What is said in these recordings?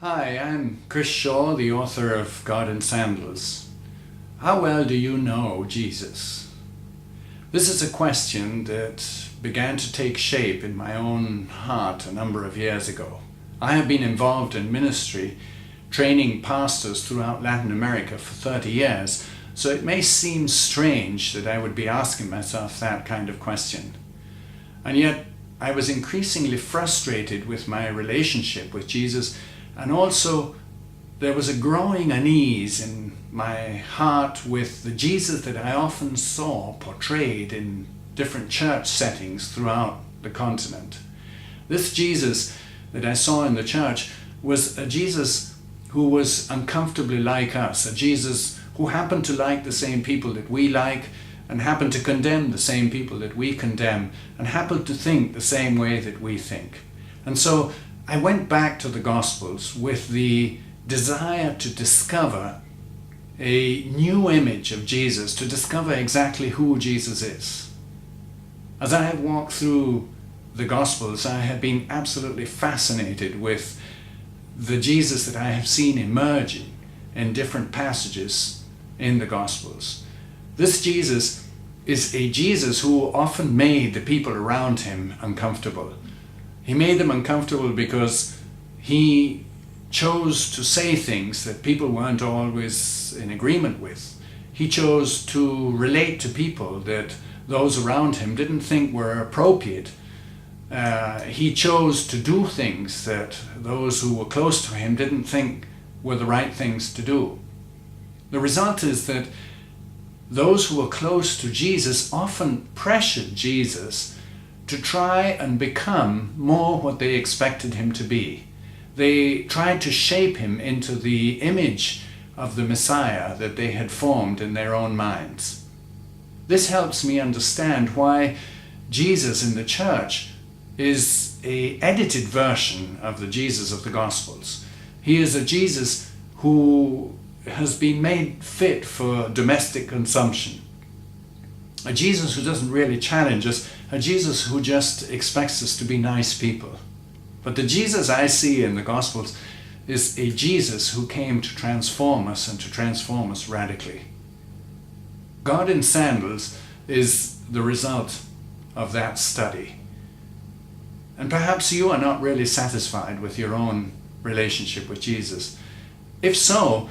Hi, I'm Chris Shaw, the author of God in Sandals. How well do you know Jesus? This is a question that began to take shape in my own heart a number of years ago. I have been involved in ministry, training pastors throughout Latin America for 30 years, so it may seem strange that I would be asking myself that kind of question. And yet, I was increasingly frustrated with my relationship with Jesus, and also there was a growing unease in my heart with the Jesus that I often saw portrayed in different church settings throughout the continent. This Jesus that I saw in the church was a Jesus who was uncomfortably like us, a Jesus who happened to like the same people that we like, and happened to condemn the same people that we condemn, and happened to think the same way that we think. And so I went back to the Gospels with the desire to discover a new image of Jesus, to discover exactly who Jesus is. As I have walked through the Gospels, I have been absolutely fascinated with the Jesus that I have seen emerging in different passages in the Gospels. This Jesus is a Jesus who often made the people around him uncomfortable. He made them uncomfortable because he chose to say things that people weren't always in agreement with. He chose to relate to people that those around him didn't think were appropriate. He chose to do things that those who were close to him didn't think were the right things to do. The result is that those who were close to Jesus often pressured Jesus to try and become more what they expected him to be. They tried to shape him into the image of the Messiah that they had formed in their own minds. This helps me understand why Jesus in the church is an edited version of the Jesus of the Gospels. He is a Jesus who has been made fit for domestic consumption. A Jesus who doesn't really challenge us, a Jesus who just expects us to be nice people. But the Jesus I see in the Gospels is a Jesus who came to transform us and to transform us radically. God in Sandals is the result of that study. And perhaps you are not really satisfied with your own relationship with Jesus. If so,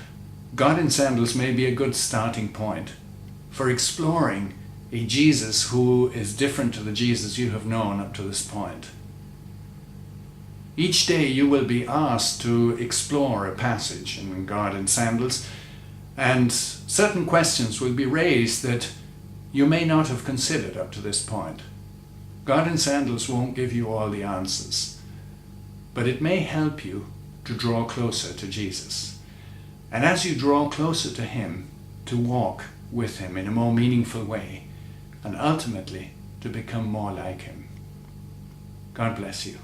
God in Sandals may be a good starting point for exploring a Jesus who is different to the Jesus you have known up to this point. Each day you will be asked to explore a passage in God in Sandals, and certain questions will be raised that you may not have considered up to this point. God in Sandals won't give you all the answers, but it may help you to draw closer to Jesus. And as you draw closer to him, to walk with him in a more meaningful way, and ultimately to become more like him. God bless you.